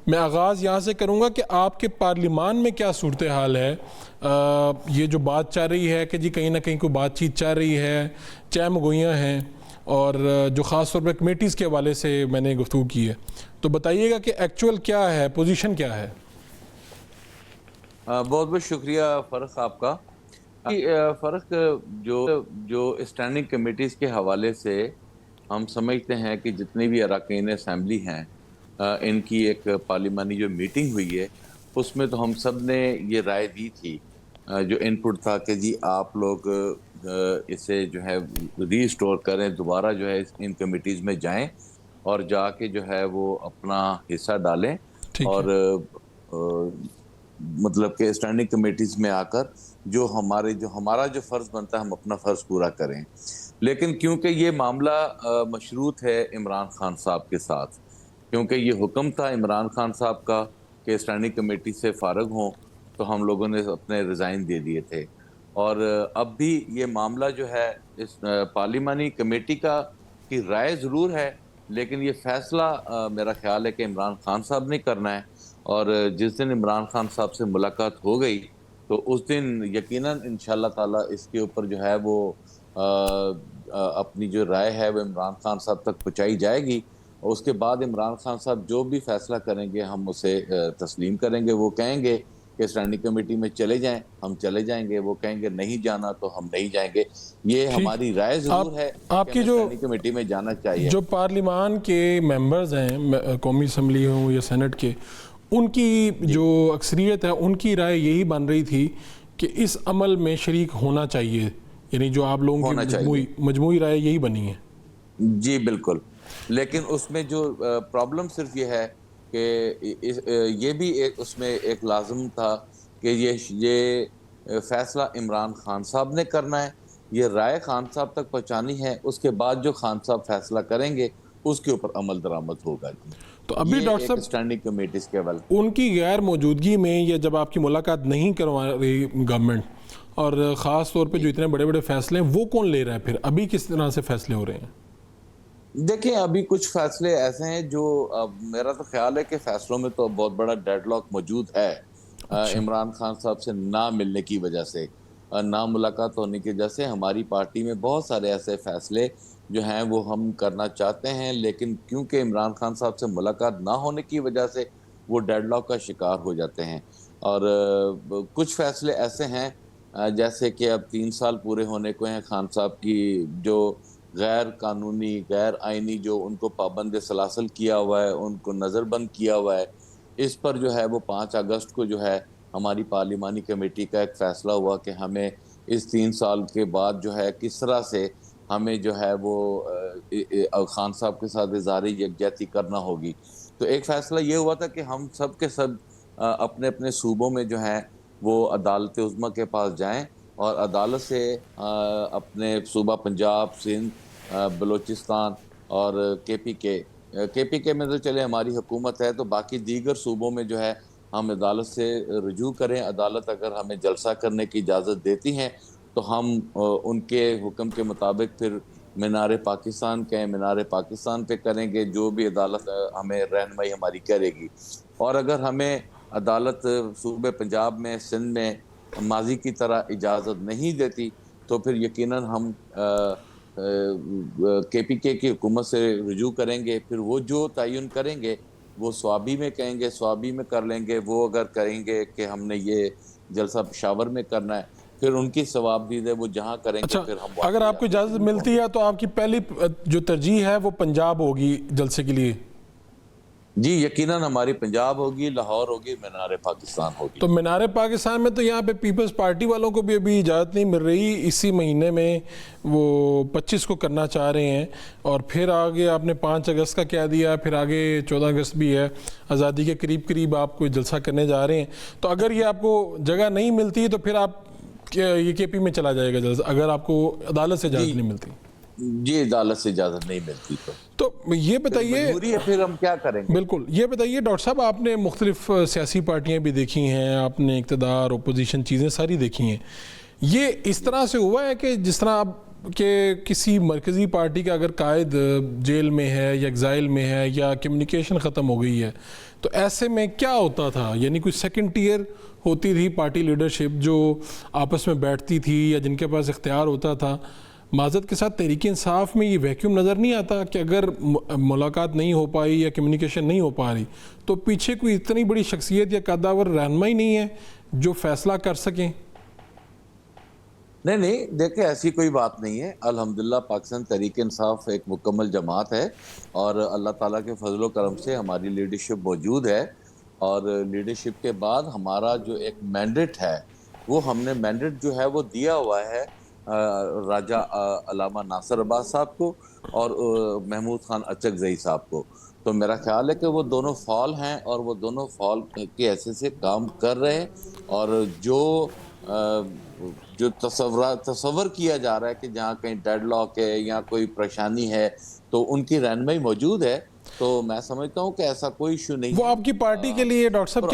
میں آغاز یہاں سے کروں گا کہ آپ کے پارلیمان میں کیا صورتحال ہے؟ یہ جو بات چل رہی ہے کہ جی کہیں نہ کہیں کوئی بات چیت چل رہی ہے، چہم گوئیاں ہیں، اور جو خاص طور پہ کمیٹیز کے حوالے سے میں نے گفتگو کی ہے، تو بتائیے گا کہ ایکچول کیا ہے، پوزیشن کیا ہے؟ بہت بہت شکریہ فرق آپ کا۔ فرق جو اسٹینڈنگ کمیٹیز کے حوالے سے ہم سمجھتے ہیں کہ جتنی بھی اراکین اسمبلی ہیں ان کی ایک پارلیمانی جو میٹنگ ہوئی ہے اس میں تو ہم سب نے یہ رائے دی تھی، جو ان پٹ تھا کہ جی آپ لوگ اسے جو ہے ری اسٹور کریں، دوبارہ جو ہے ان کمیٹیز میں جائیں اور جا کے جو ہے وہ اپنا حصہ ڈالیں، ٹھیک ہے، اور مطلب کہ اسٹینڈنگ کمیٹیز میں آ کر جو ہمارا جو فرض بنتا ہے ہم اپنا فرض پورا کریں۔ لیکن کیونکہ یہ معاملہ مشروط ہے عمران خان صاحب کے ساتھ، کیونکہ یہ حکم تھا عمران خان صاحب کا کہ اسٹینڈنگ کمیٹی سے فارغ ہوں، تو ہم لوگوں نے اپنے ریزائن دے دیے تھے، اور اب بھی یہ معاملہ جو ہے اس پارلیمانی کمیٹی کی رائے ضرور ہے، لیکن یہ فیصلہ میرا خیال ہے کہ عمران خان صاحب نے کرنا ہے، اور جس دن عمران خان صاحب سے ملاقات ہو گئی تو اس دن یقیناً انشاءاللہ تعالی اس کے اوپر جو ہے وہ اپنی جو رائے ہے وہ عمران خان صاحب تک پہنچائی جائے گی، اور اس کے بعد عمران خان صاحب جو بھی فیصلہ کریں گے ہم اسے تسلیم کریں گے۔ وہ کہیں گے کہ اسٹینڈنگ کمیٹی میں چلے جائیں، ہم چلے جائیں گے، وہ کہیں گے نہیں جانا تو ہم نہیں جائیں گے۔ یہ ٹھیک۔ ہماری رائے ضرور ہے آپ کہ کی ہمیں اسٹینڈنگ کمیٹی میں جانا چاہیے۔ جو پارلیمان کے ممبرز ہیں، قومی اسمبلی ہوں یا سینٹ کے، ان کی جو اکثریت ہے ان کی رائے یہی بن رہی تھی کہ اس عمل میں شریک ہونا چاہیے، یعنی جو آپ لوگوں کی مجموعی رائے یہی بنی ہے۔ جی بالکل، لیکن اس میں جو پرابلم صرف یہ ہے کہ یہ بھی اس میں ایک لازم تھا کہ یہ فیصلہ عمران خان صاحب نے کرنا ہے، یہ رائے خان صاحب تک پہنچانی ہے، اس کے بعد جو خان صاحب فیصلہ کریں گے اس کے اوپر عمل درآمد ہوگا۔ جی تو ابھی یہ ڈاکٹر ایک صاحب اسٹینڈنگ کمیٹیز کے حوالے ان کی غیر موجودگی میں یا جب آپ کی ملاقات نہیں کروا رہی گورنمنٹ، اور خاص طور پہ جو اتنے بڑے بڑے فیصلے ہیں وہ کون لے رہا ہے؟ پھر ابھی کس طرح سے فیصلے ہو رہے ہیں؟ دیکھیں ابھی کچھ فیصلے ایسے ہیں جو میرا تو خیال ہے کہ فیصلوں میں تو بہت بڑا ڈیڈ لاک موجود ہے، عمران خان صاحب سے نہ ملنے کی وجہ سے، نہ ملاقات ہونے کی وجہ سے ہماری پارٹی میں بہت سارے ایسے فیصلے جو ہیں وہ ہم کرنا چاہتے ہیں، لیکن کیونکہ عمران خان صاحب سے ملاقات نہ ہونے کی وجہ سے وہ ڈیڈ لاک کا شکار ہو جاتے ہیں۔ اور کچھ فیصلے ایسے ہیں جیسے کہ اب 3 سال پورے ہونے کو ہیں خان صاحب کی جو غیر قانونی غیر آئینی جو ان کو پابند سلاسل کیا ہوا ہے، ان کو نظر بند کیا ہوا ہے، اس پر جو ہے وہ 5 اگست کو جو ہے ہماری پارلیمانی کمیٹی کا ایک فیصلہ ہوا کہ ہمیں اس 3 سال کے بعد جو ہے کس طرح سے ہمیں جو ہے وہ خان صاحب کے ساتھ اظہار یکجہتی کرنا ہوگی۔ تو ایک فیصلہ یہ ہوا تھا کہ ہم سب کے سب اپنے اپنے صوبوں میں جو ہیں وہ عدالت عظمیٰ کے پاس جائیں اور عدالت سے اپنے صوبہ پنجاب، سندھ، بلوچستان اور کے پی کے میں تو چلے ہماری حکومت ہے، تو باقی دیگر صوبوں میں جو ہے ہم عدالت سے رجوع کریں۔ عدالت اگر ہمیں جلسہ کرنے کی اجازت دیتی ہیں تو ہم ان کے حکم کے مطابق پھر مینار پاکستان مینار پاکستان پہ کریں گے، جو بھی عدالت ہمیں رہنمائی ہماری کرے گی۔ اور اگر ہمیں عدالت صوبے پنجاب میں، سندھ میں ماضی کی طرح اجازت نہیں دیتی تو پھر یقیناً ہم کے پی کے کی حکومت سے رجوع کریں گے، پھر وہ جو تعین کریں گے وہ سوابی میں کہیں گے، سوابی میں کر لیں گے۔ وہ اگر کہیں گے کہ ہم نے یہ جلسہ پشاور میں کرنا ہے، پھر ان کی ثواب دید ہے، وہ جہاں کریں گے پھر ہم اگر آپ کو اجازت ملتی ہے تو آپ کی پہلی جو ترجیح ہے وہ پنجاب ہوگی جلسے کے لیے؟ جی یقیناً ہماری پنجاب ہوگی، لاہور ہوگی، مینار پاکستان ہوگی۔ تو مینار پاکستان میں تو یہاں پہ پیپلز پارٹی والوں کو بھی ابھی اجازت نہیں مل رہی، اسی مہینے میں وہ 25 کو کرنا چاہ رہے ہیں، اور پھر آگے آپ نے 5 اگست کا کہہ دیا، پھر آگے 14 اگست بھی ہے، آزادی کے قریب قریب آپ کو جلسہ کرنے جا رہے ہیں۔ تو اگر یہ آپ کو جگہ نہیں ملتی تو پھر آپ یہ کے پی میں چلا جائے گا جلسہ، اگر آپ کو عدالت سے اجازت نہیں ملتی؟ جی عدالت سے اجازت نہیں ملتی تو یہ بتائیے، مجبوری ہے، پھر ہم کیا کریں گے؟ بالکل یہ بتائیے ڈاکٹر صاحب، آپ نے مختلف سیاسی پارٹیاں بھی دیکھی ہیں، آپ نے اقتدار، اپوزیشن چیزیں ساری دیکھی ہیں، یہ اس طرح سے ہوا ہے کہ جس طرح کہ کسی مرکزی پارٹی کا اگر قائد جیل میں ہے یا ایگزائل میں ہے یا کمیونیکیشن ختم ہو گئی ہے تو ایسے میں کیا ہوتا تھا؟ یعنی کوئی سیکنڈ ٹیئر ہوتی تھی پارٹی لیڈرشپ جو آپس میں بیٹھتی تھی یا جن کے پاس اختیار ہوتا تھا؟ معذرت کے ساتھ تحریک انصاف میں یہ ویکیوم نظر نہیں آتا کہ اگر ملاقات نہیں ہو پائی یا کمیونیکیشن نہیں ہو پا رہی تو پیچھے کوئی اتنی بڑی شخصیت یا قداور رہنمائی نہیں ہے جو فیصلہ کر سکیں؟ نہیں دیکھیں ایسی کوئی بات نہیں ہے. الحمدللہ پاکستان تحریک انصاف ایک مکمل جماعت ہے اور اللہ تعالیٰ کے فضل و کرم سے ہماری لیڈرشپ موجود ہے, اور لیڈرشپ کے بعد ہمارا جو ایک مینڈیٹ ہے وہ ہم نے مینڈیٹ جو ہے وہ دیا ہوا ہے راجہ علامہ ناصر عباس صاحب کو اور محمود خان اچکزئی صاحب کو. تو میرا خیال ہے کہ وہ دونوں فعال ہیں اور وہ دونوں فعال کی حیثیت سے کام کر رہے ہیں, اور جو تصور کیا جا رہا ہے کہ جہاں کہیں ڈیڈ لاک ہے یا کوئی پریشانی ہے تو ان کی رہنمائی موجود ہے. تو میں سمجھتا ہوں کہ ایسا کوئی ایشو نہیں ہے. وہ آپ کی پارٹی کے لیے ڈاکٹر صاحب